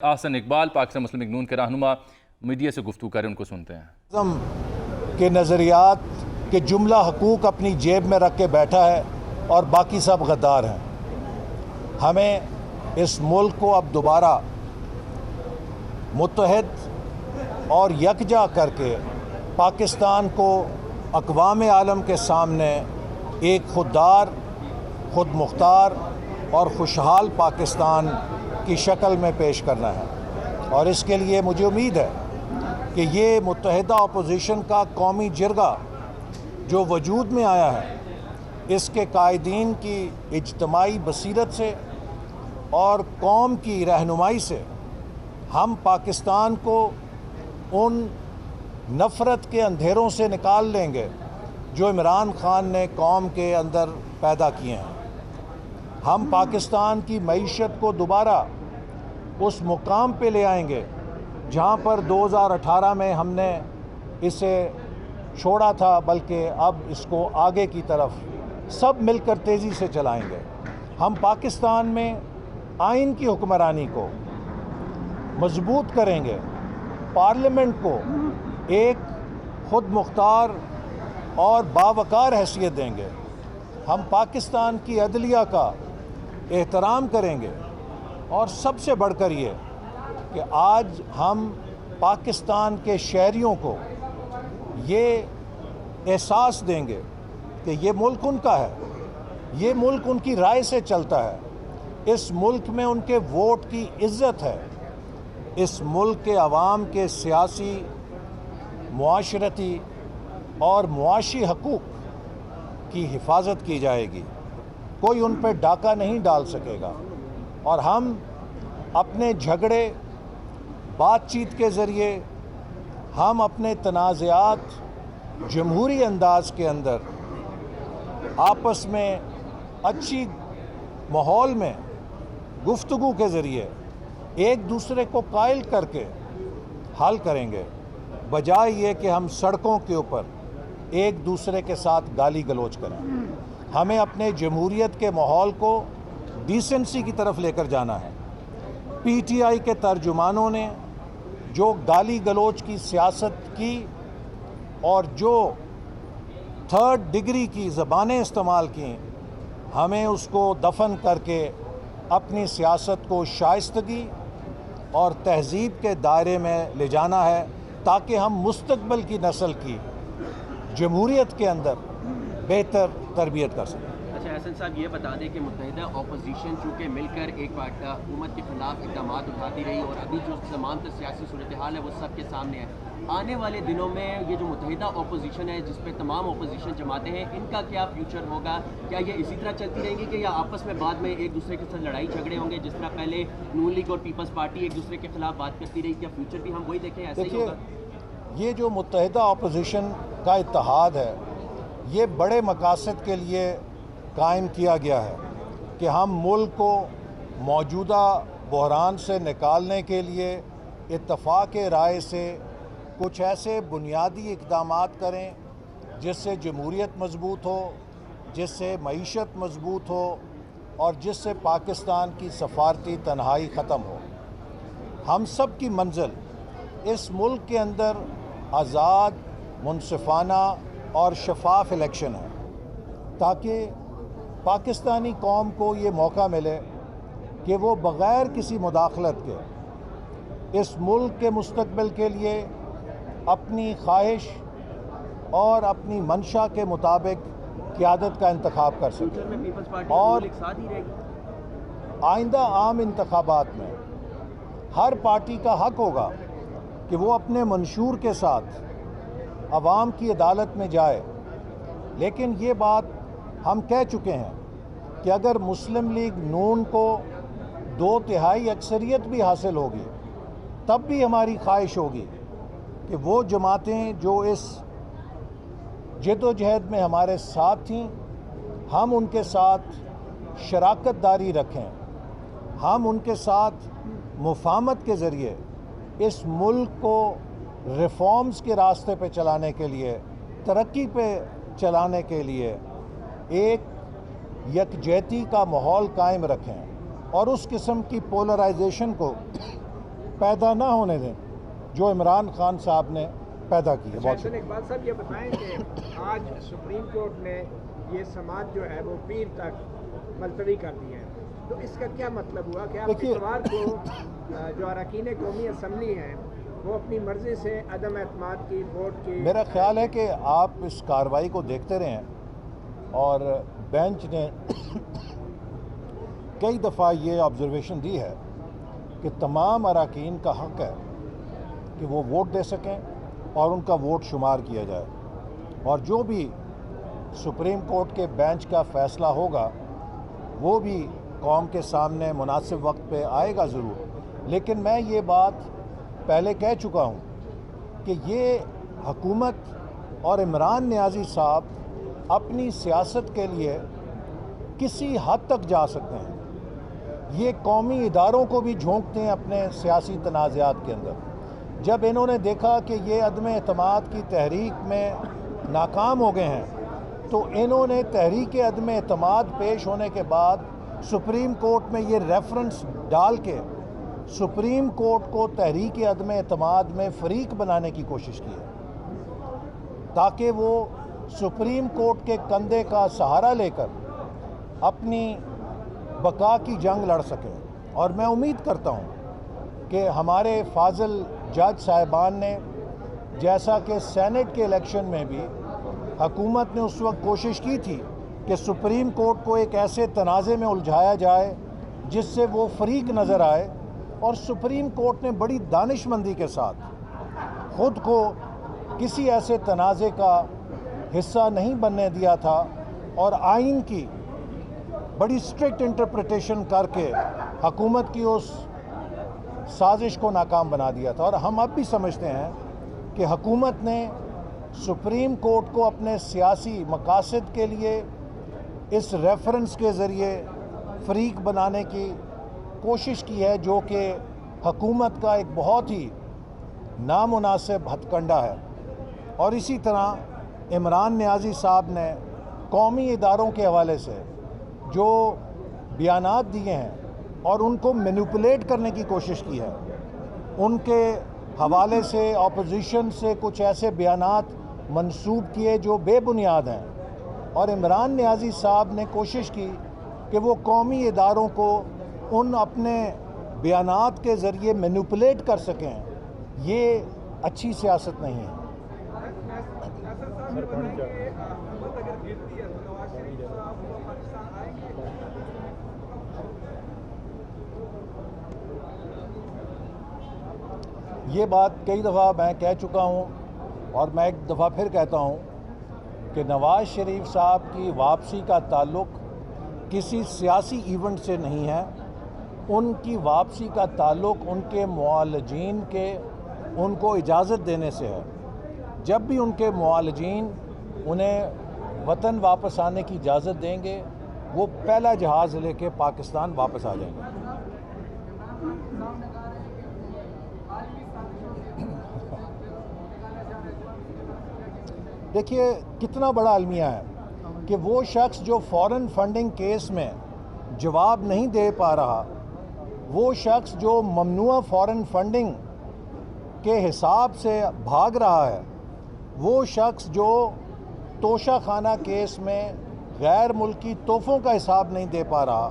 احسن اقبال پاکستان مسلم league نون کے رہنما media سے گفتگو کریں، ان کو سنتے ہیں۔ کے نظریات کہ جملہ حقوق اپنی جیب میں رکھ کے بیٹھا ہے اور باقی سب غدار ہیں۔ ہمیں اس ملک کو اب دوبارہ متحد اور یکجا کر کے پاکستان کو اقوام عالم کے سامنے ایک خوددار، خود مختار اور خوشحال پاکستان کی شکل میں پیش کرنا ہے، اور اس کے لیے مجھے امید ہے کہ یہ متحدہ اپوزیشن کا قومی جرگہ جو وجود میں آیا ہے، اس کے قائدین کی اجتماعی بصیرت سے اور قوم کی رہنمائی سے ہم پاکستان کو ان نفرت کے اندھیروں سے نکال لیں گے جو عمران خان نے قوم کے اندر پیدا کیے ہیں۔ ہم پاکستان کی معیشت کو دوبارہ اس مقام پہ لے آئیں گے جہاں پر 2018 میں ہم نے اسے چھوڑا تھا، بلکہ اب اس کو آگے کی طرف سب مل کر تیزی سے چلائیں گے۔ ہم پاکستان میں آئین کی حکمرانی کو مضبوط کریں گے، پارلیمنٹ کو ایک خود مختار اور باوقار حیثیت دیں گے۔ ہم پاکستان کی عدلیہ کا احترام کریں گے، اور سب سے بڑھ کر یہ کہ آج ہم پاکستان کے شہریوں کو یہ احساس دیں گے کہ یہ ملک ان کا ہے، یہ ملک ان کی رائے سے چلتا ہے، اس ملک میں ان کے ووٹ کی عزت ہے، اس ملک کے عوام کے سیاسی، معاشرتی اور معاشی حقوق کی حفاظت کی جائے گی، کوئی ان پہ ڈاکہ نہیں ڈال سکے گا، اور ہم اپنے جھگڑے بات چیت کے ذریعے، ہم اپنے تنازعات جمہوری انداز کے اندر آپس میں اچھی ماحول میں گفتگو کے ذریعے ایک دوسرے کو قائل کر کے حل کریں گے، بجائے یہ کہ ہم سڑکوں کے اوپر ایک دوسرے کے ساتھ گالی گلوچ کریں۔ ہمیں اپنے جمہوریت کے ماحول کو ڈیسنسی کی طرف لے کر جانا ہے۔ پی ٹی آئی کے ترجمانوں نے جو گالی گلوچ کی سیاست کی اور جو تھرڈ ڈگری کی زبانیں استعمال کیں، ہمیں اس کو دفن کر کے اپنی سیاست کو شائستگی اور تہذیب کے دائرے میں لے جانا ہے، تاکہ ہم مستقبل کی نسل کی جمہوریت کے اندر بہتر تربیت کر سکیں۔ اچھا حسن صاحب، یہ بتا دیں کہ متحدہ اپوزیشن چونکہ مل کر ایک حکومت کے خلاف اقدامات اٹھاتی رہی، اور ابھی جو تمام سیاسی صورتحال ہے وہ سب کے سامنے ہے، آنے والے دنوں میں یہ جو متحدہ اپوزیشن ہے جس پہ تمام اپوزیشن جماعتیں ہیں، ان کا کیا فیوچر ہوگا؟ کیا یہ اسی طرح چلتی رہیں گی کہ یا آپس میں بعد میں ایک دوسرے کے ساتھ لڑائی جھگڑے ہوں گے، جس طرح پہلے نون لیگ اور پیپلز پارٹی ایک دوسرے کے خلاف بات کرتی رہی؟ کیا فیوچر بھی ہم وہی دیکھیں، ایسا ہی ہوگا؟ یہ جو متحدہ اپوزیشن کا اتحاد ہے، یہ بڑے مقاصد کے لیے قائم کیا گیا ہے کہ ہم ملک کو موجودہ بحران سے نکالنے کے لیے اتفاق رائے سے کچھ ایسے بنیادی اقدامات کریں جس سے جمہوریت مضبوط ہو، جس سے معیشت مضبوط ہو، اور جس سے پاکستان کی سفارتی تنہائی ختم ہو۔ ہم سب کی منزل اس ملک کے اندر آزاد، منصفانہ اور شفاف الیکشن ہے، تاکہ پاکستانی قوم کو یہ موقع ملے کہ وہ بغیر کسی مداخلت کے اس ملک کے مستقبل کے لیے اپنی خواہش اور اپنی منشا کے مطابق قیادت کا انتخاب کر سکے، اور آئندہ عام انتخابات میں ہر پارٹی کا حق ہوگا کہ وہ اپنے منشور کے ساتھ عوام کی عدالت میں جائے۔ لیکن یہ بات ہم کہہ چکے ہیں کہ اگر مسلم لیگ نون کو 2/3 اکثریت بھی حاصل ہوگی، تب بھی ہماری خواہش ہوگی کہ وہ جماعتیں جو اس جد و جہد میں ہمارے ساتھ تھیں، ہم ان کے ساتھ شراکت داری رکھیں، ہم ان کے ساتھ مفاہمت کے ذریعے اس ملک کو ریفارمز کے راستے پہ چلانے کے لیے، ترقی پہ چلانے کے لیے ایک یکجہتی کا ماحول قائم رکھیں، اور اس قسم کی پولرائزیشن کو پیدا نہ ہونے دیں جو عمران خان صاحب نے پیدا کی ہے. بہت شہزاد اقبال صاحب یہ بتائیں کہ آج سپریم کورٹ نے یہ سماعت جو ہے وہ پیر تک ملتوی کر دی ہے، تو اس کا کیا مطلب ہوا کہ آپ اتوار کو جو اراکین قومی اسمبلی ہیں وہ اپنی مرضی سے عدم اعتماد کی ووٹ کی؟ میرا خیال ہے کہ آپ اس کارروائی کو دیکھتے رہیں، اور بینچ نے کئی دفعہ یہ آبزرویشن دی ہے کہ تمام اراکین کا حق ہے کہ وہ ووٹ دے سکیں اور ان کا ووٹ شمار کیا جائے، اور جو بھی سپریم کورٹ کے بینچ کا فیصلہ ہوگا وہ بھی قوم کے سامنے مناسب وقت پہ آئے گا ضرور. لیکن میں یہ بات پہلے کہہ چکا ہوں کہ یہ حکومت اور عمران نیازی صاحب اپنی سیاست کے لیے کسی حد تک جا سکتے ہیں. یہ قومی اداروں کو بھی جھونکتے ہیں اپنے سیاسی تنازعات کے اندر. جب انہوں نے دیکھا کہ یہ عدم اعتماد کی تحریک میں ناکام ہو گئے ہیں تو انہوں نے تحریک عدم اعتماد پیش ہونے کے بعد سپریم کورٹ میں یہ ریفرنس ڈال کے سپریم کورٹ کو تحریک عدم اعتماد میں فریق بنانے کی کوشش کی ہے تاکہ وہ سپریم کورٹ کے کندھے کا سہارا لے کر اپنی بقا کی جنگ لڑ سکیں. اور میں امید کرتا ہوں کہ ہمارے فاضل جج صاحبان نے، جیسا کہ سینٹ کے الیکشن میں بھی حکومت نے اس وقت کوشش کی تھی کہ سپریم کورٹ کو ایک ایسے تنازع میں الجھایا جائے جس سے وہ فریق نظر آئے، اور سپریم کورٹ نے بڑی دانش مندی کے ساتھ خود کو کسی ایسے تنازع کا حصہ نہیں بننے دیا تھا، اور آئین کی بڑی سٹرکٹ انٹرپریٹیشن کر کے حکومت کی اس سازش کو ناکام بنا دیا تھا. اور ہم اب بھی سمجھتے ہیں کہ حکومت نے سپریم کورٹ کو اپنے سیاسی مقاصد کے لیے اس ریفرنس کے ذریعے فریق بنانے کی کوشش کی ہے، جو کہ حکومت کا ایک بہت ہی نامناسب ہتھ کنڈا ہے. اور اسی طرح عمران نیازی صاحب نے قومی اداروں کے حوالے سے جو بیانات دیے ہیں اور ان کو مینیپولیٹ کرنے کی کوشش کی ہے، ان کے حوالے سے اپوزیشن سے کچھ ایسے بیانات منسوب کیے جو بے بنیاد ہیں، اور عمران نیازی صاحب نے کوشش کی کہ وہ قومی اداروں کو ان اپنے بیانات کے ذریعے مینیپولیٹ کر سکیں. یہ اچھی سیاست نہیں ہے. یہ بات کئی دفعہ میں کہہ چکا ہوں اور میں ایک دفعہ پھر کہتا ہوں کہ نواز شریف صاحب کی واپسی کا تعلق کسی سیاسی ایونٹ سے نہیں ہے. ان کی واپسی کا تعلق ان کے معالجین کے ان کو اجازت دینے سے ہے. جب بھی ان کے معالجین انہیں وطن واپس آنے کی اجازت دیں گے وہ پہلا جہاز لے کے پاکستان واپس آ جائیں گے. دیکھیے کتنا بڑا المیہ ہے کہ وہ شخص جو فورن فنڈنگ کیس میں جواب نہیں دے پا رہا، وہ شخص جو ممنوع فورن فنڈنگ کے حساب سے بھاگ رہا ہے، وہ شخص جو توشہ خانہ کیس میں غیر ملکی تحفوں کا حساب نہیں دے پا رہا،